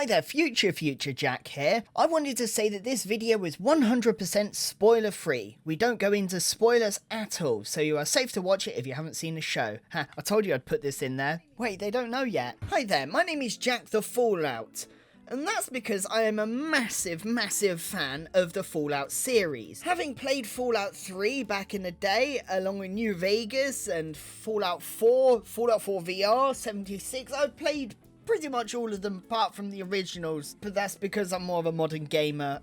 Hi there, future Jack here. I wanted to say that this video is 100% spoiler free. We don't go into spoilers at all, so you are safe to watch it if you haven't seen the show. Ha, I told you I'd put this in there. Wait, they don't know yet. Hi there, my name is JackTheFallout. And that's because I am a massive fan of the Fallout series. Having played Fallout 3 back in the day, along with New Vegas and Fallout 4 VR, 76, I've played pretty much all of them apart from the originals, but that's because I'm more of a modern gamer.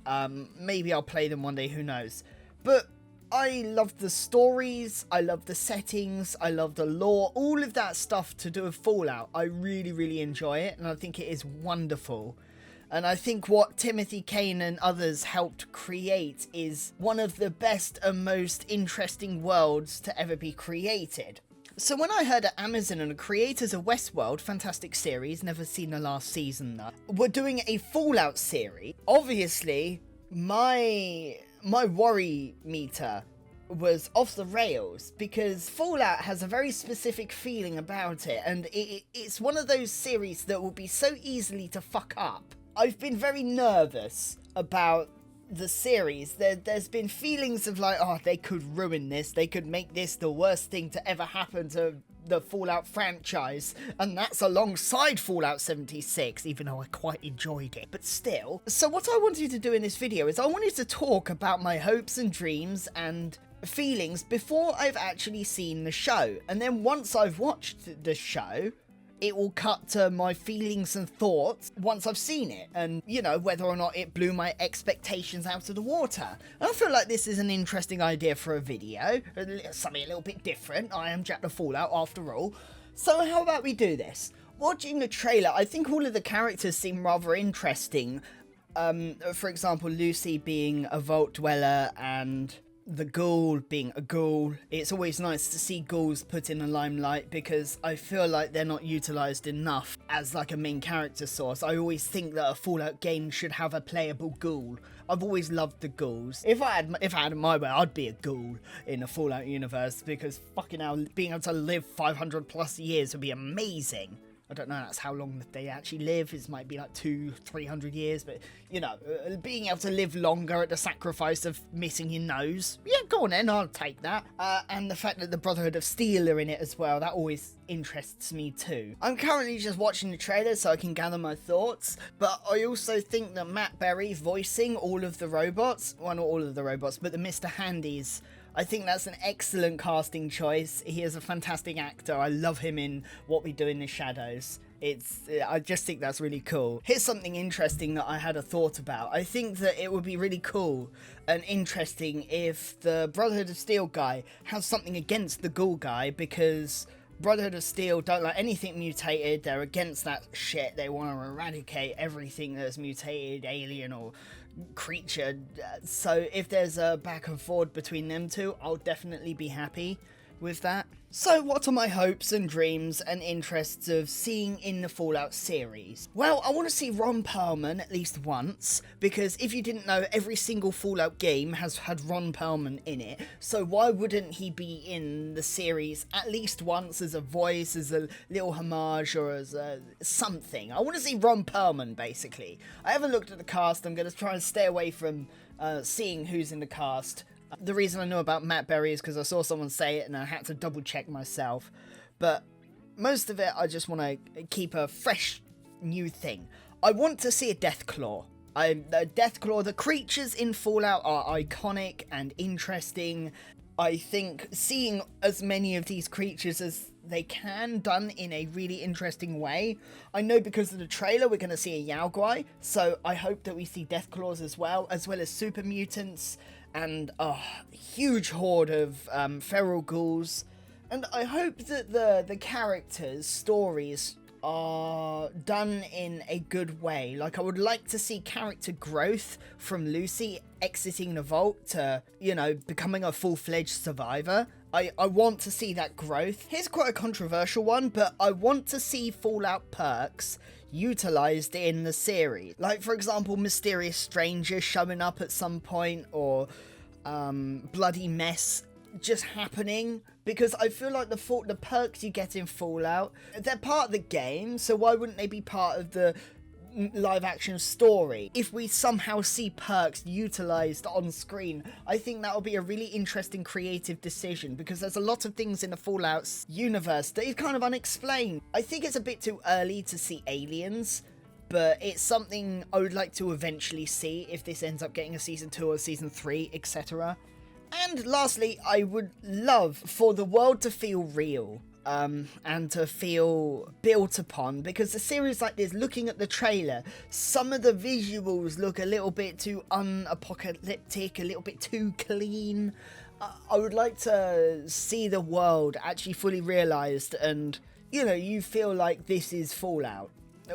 Maybe I'll play them one day, who knows. But I love the stories, I love the settings, I love the lore, all of that stuff to do with Fallout. I really enjoy it, and I think it is wonderful. And I think what Timothy Kane and others helped create is one of the best and most interesting worlds to ever be created. So when I heard that Amazon and the creators of Westworld, fantastic series, never seen the last season though, were doing a Fallout series, obviously my worry meter was off the rails, because Fallout has a very specific feeling about it, and it's one of those series that will be so easily to fuck up. I've been very nervous about the series. There's been feelings of like, oh, they could ruin this, they could make this the worst thing to ever happen to the Fallout franchise, and that's alongside Fallout 76, even though I quite enjoyed it, but still. So what I wanted to do in this video is I wanted to talk about my hopes and dreams and feelings before I've actually seen the show, and then once I've watched the show, it will cut to my feelings and thoughts once I've seen it, and, you know, whether or not it blew my expectations out of the water. And I feel like this is an interesting idea for a video, something a little bit different. I am JackTheFallout after all. So how about we do this? Watching the trailer, I think all of the characters seem rather interesting. For example, Lucy being a vault dweller and the ghoul being a ghoul. It's always nice to see ghouls put in the limelight, because I feel like they're not utilised enough as like a main character source. I always think that a Fallout game should have a playable ghoul. I've always loved the ghouls. If I had it my way, I'd be a ghoul in the Fallout universe, because fucking hell, being able to live 500 plus years would be amazing. I don't know that's how long that they actually live. It might be like 200-300 years, but, you know, being able to live longer at the sacrifice of missing your nose. Yeah, go on then, I'll take that. And the fact that the Brotherhood of Steel are in it as well, that always interests me too. I'm currently just watching the trailer so I can gather my thoughts, but I also think that Matt Berry voicing all of the robots, well, not all of the robots, but the Mr. Handys, I think that's an excellent casting choice. He is a fantastic actor. I love him in What We Do in the Shadows. I just think that's really cool. Here's something interesting that I had a thought about. I think that it would be really cool and interesting if the Brotherhood of Steel guy has something against the Ghoul guy, because Brotherhood of Steel don't like anything mutated. They're against that shit. They want to eradicate everything that's mutated, alien or creature. So if there's a back and forward between them two, I'll definitely be happy with that. So what are my hopes and dreams and interests of seeing in the Fallout series? Well, I want to see Ron Perlman at least once, because if you didn't know, every single Fallout game has had Ron Perlman in it, so why wouldn't he be in the series at least once as a voice, as a little homage, or as a something? I want to see Ron Perlman, basically. I haven't looked at the cast. I'm going to try and stay away from seeing who's in the cast. The reason I know about Matt Berry is because I saw someone say it and I had to double check myself. But most of it, I just want to keep a fresh new thing. I want to see a Deathclaw. Deathclaw, the creatures in Fallout are iconic and interesting. I think seeing as many of these creatures as they can, done in a really interesting way. I know because of the trailer we're going to see a Yaoguai, so I hope that we see Deathclaws as well as super mutants, and a huge horde of feral ghouls. And I hope that the characters' stories are done in a good way. Like, I would like to see character growth from Lucy exiting the vault to, you know, becoming a full-fledged survivor. I want to see that growth. Here's quite a controversial one, but I want to see Fallout perks utilized in the series. Like, for example, Mysterious Stranger showing up at some point, or Bloody Mess just happening, because I feel like the perks you get in Fallout, they're part of the game, so why wouldn't they be part of the live action story. If we somehow see perks utilized on screen, I think that will be a really interesting creative decision, because there's a lot of things in the Fallout's universe that is kind of unexplained. I think it's a bit too early to see aliens, but it's something I would like to eventually see if this ends up getting a season 2 or season 3, etc. And lastly, I would love for the world to feel real. And to feel built upon, because a series like this, looking at the trailer, some of the visuals look a little bit too unapocalyptic, a little bit too clean. I would like to see the world actually fully realised, and, you know, you feel like this is Fallout.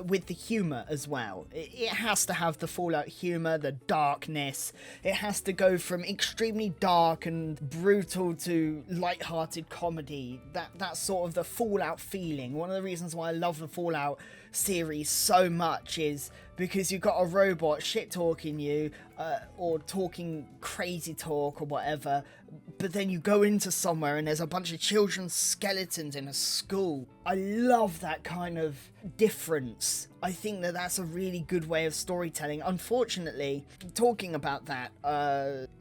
With the humour as well. It has to have the Fallout humour, the darkness. It has to go from extremely dark and brutal to light-hearted comedy. That's sort of the Fallout feeling. One of the reasons why I love the Fallout series so much is because you've got a robot shit-talking you, or talking crazy talk or whatever, but then you go into somewhere and there's a bunch of children's skeletons in a school. I love that kind of difference. I think that that's a really good way of storytelling. Unfortunately, talking about that,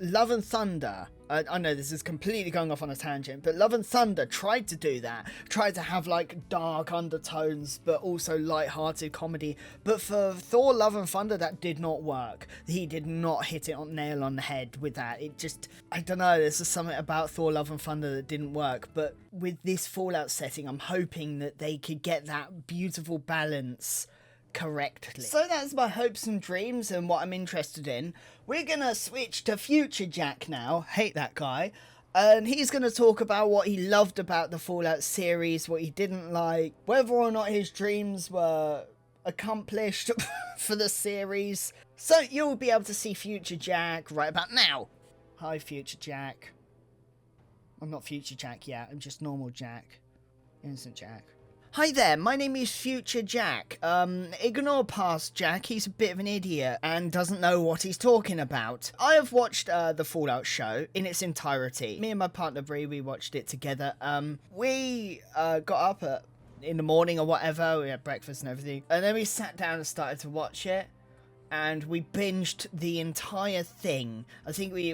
Love and Thunder, I know this is completely going off on a tangent, but Love and Thunder tried to do that, tried to have like dark undertones but also light-hearted comedy, but for Thor Love and Thunder that did not work. He did not hit it on nail on the head with that. It just, I don't know, there's just something about Thor Love and Thunder that didn't work, but with this Fallout setting I'm hoping that they could get that beautiful balance correctly. So that's my hopes and dreams and what I'm interested in. We're gonna switch to Future Jack now. Hate that guy. And he's gonna talk about what he loved about the Fallout series, what he didn't like, whether or not his dreams were accomplished for the series. So you'll be able to see Future Jack right about now. Hi, Future Jack. I'm not Future Jack yet, I'm just normal Jack. Innocent Jack. Hi there, my name is Future Jack. Ignore past Jack, he's a bit of an idiot and doesn't know what he's talking about. I have watched the Fallout show in its entirety. Me and my partner Bree, we watched it together. We got up in the morning or whatever, we had breakfast and everything, and then we sat down and started to watch it. And we binged the entire thing. I think we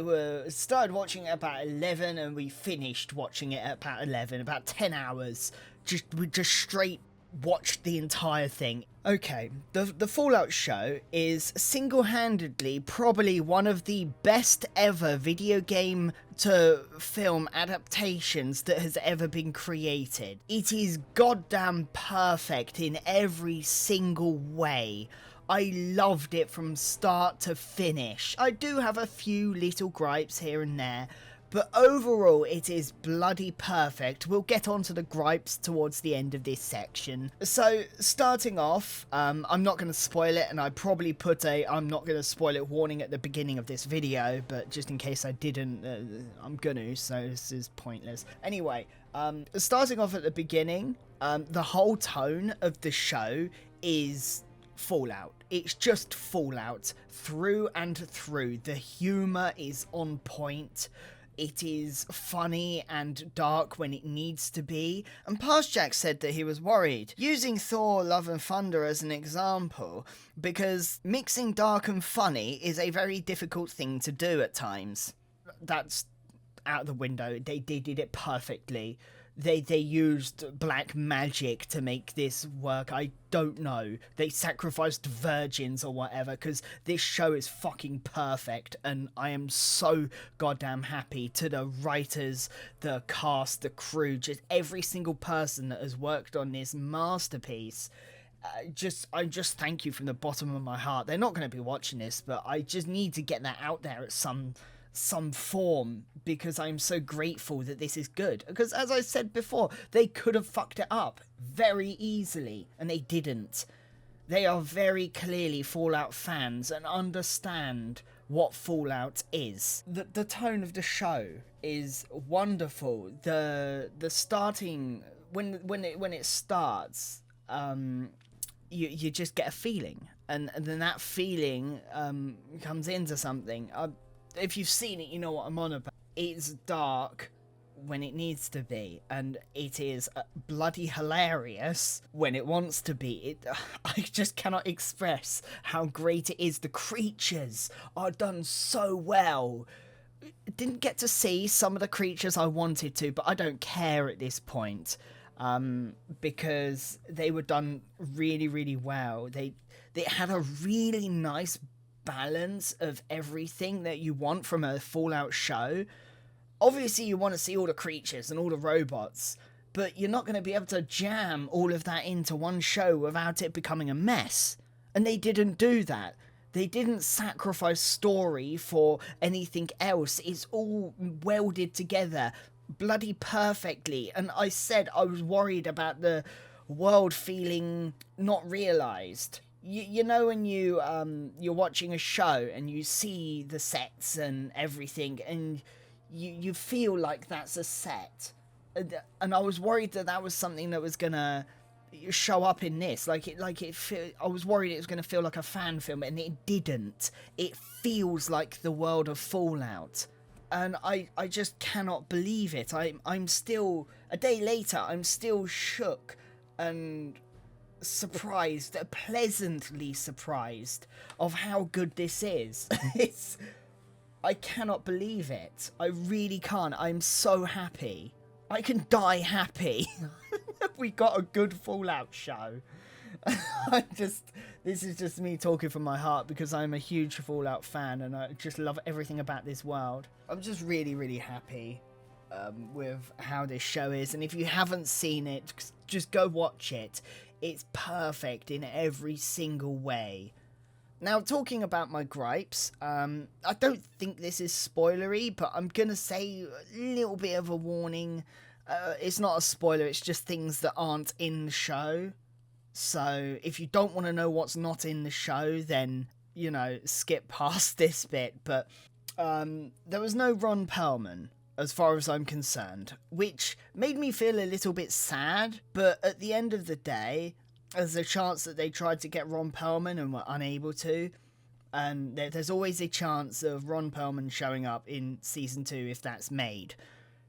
started watching it at about 11 and we finished watching it at about 11, about 10 hours. We just straight watched the entire thing. Okay, the Fallout show is single-handedly probably one of the best ever video game to film adaptations that has ever been created. It is goddamn perfect in every single way. I loved it from start to finish. I do have a few little gripes here and there, but overall it is bloody perfect. We'll get onto the gripes towards the end of this section. So starting off, I'm not going to spoil it, and I probably put a I'm not going to spoil it warning at the beginning of this video, but just in case I didn't, I'm gonna, so this is pointless. Anyway, starting off at the beginning, the whole tone of the show is Fallout. It's just Fallout through and through. The humour is on point. It is funny and dark when it needs to be. And Past Jack said that he was worried, using Thor Love and Thunder as an example, because mixing dark and funny is a very difficult thing to do at times. That's out the window. They did it perfectly. They used black magic to make this work. I don't know. They sacrificed virgins or whatever, because this show is fucking perfect, and I am so goddamn happy to the writers, the cast, the crew, just every single person that has worked on this masterpiece. I just thank you from the bottom of my heart. They're not going to be watching this, but I just need to get that out there at some form, because I'm so grateful that this is good. Because as I said before, they could have fucked it up very easily, and they didn't. They are very clearly Fallout fans and understand what Fallout is. The tone of the show is wonderful. The starting, when it starts, you just get a feeling, and then that feeling comes into something. If you've seen it, you know what I'm on about. It's dark, when it needs to be, and it is bloody hilarious when it wants to be. I just cannot express how great it is. The creatures are done so well. Didn't get to see some of the creatures I wanted to, but I don't care at this point, because they were done really, really well. They had a really nice balance of everything that you want from a Fallout show. Obviously, you want to see all the creatures and all the robots, but you're not going to be able to jam all of that into one show without it becoming a mess. And they didn't do that. They didn't sacrifice story for anything else. It's all welded together bloody perfectly. And I said I was worried about the world feeling not realised. You know when you're watching a show and you see the sets and everything, and you feel like that's a set, and I was worried that was something that was gonna show up in this. I was worried it was gonna feel like a fan film, and it didn't. It feels like the world of Fallout, and I just cannot believe it. I'm still, a day later, I'm still shook and surprised, pleasantly surprised of how good this is. I cannot believe it. I really can't. I'm so happy. I can die happy. We got a good Fallout show. This is just me talking from my heart, because I'm a huge Fallout fan and I just love everything about this world. I'm just really, really happy with how this show is, and if you haven't seen it, just go watch it. It's perfect in every single way. Now, talking about my gripes, I don't think this is spoilery, but I'm gonna say a little bit of a warning. It's not a spoiler, it's just things that aren't in the show. So, if you don't want to know what's not in the show, then, you know, skip past this bit. But there was no Ron Perlman, as far as I'm concerned, which made me feel a little bit sad. But at the end of the day, there's a chance that they tried to get Ron Perlman and were unable to, and there's always a chance of Ron Perlman showing up in Season 2 if that's made.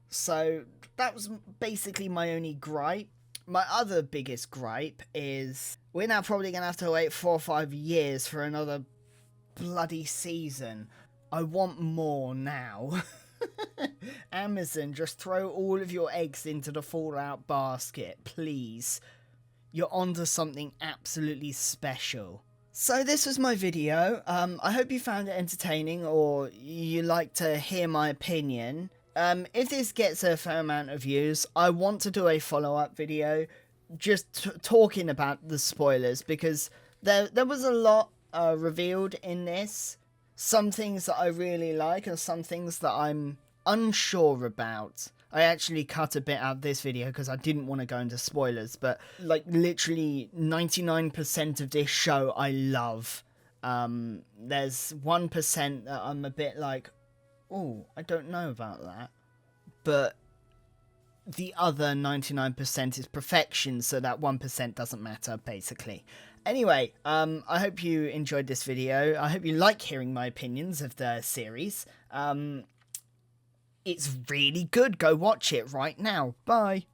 So that was basically my only gripe. My other biggest gripe is we're now probably going to have to wait 4 or 5 years for another bloody season. I want more now. Amazon, just throw all of your eggs into the Fallout basket, please. You're onto something absolutely special. So this was my video. I hope you found it entertaining, or you like to hear my opinion. If this gets a fair amount of views, I want to do a follow-up video just talking about the spoilers, because there was a lot revealed in this. Some things that I really like and some things that I'm unsure about. I actually cut a bit out of this video because I didn't want to go into spoilers, but like literally 99% of this show I love. There's 1% that I'm a bit like, oh, I don't know about that. But the other 99% is perfection, so that 1% doesn't matter, basically. Anyway, I hope you enjoyed this video. I hope you like hearing my opinions of the series. It's really good. Go watch it right now. Bye.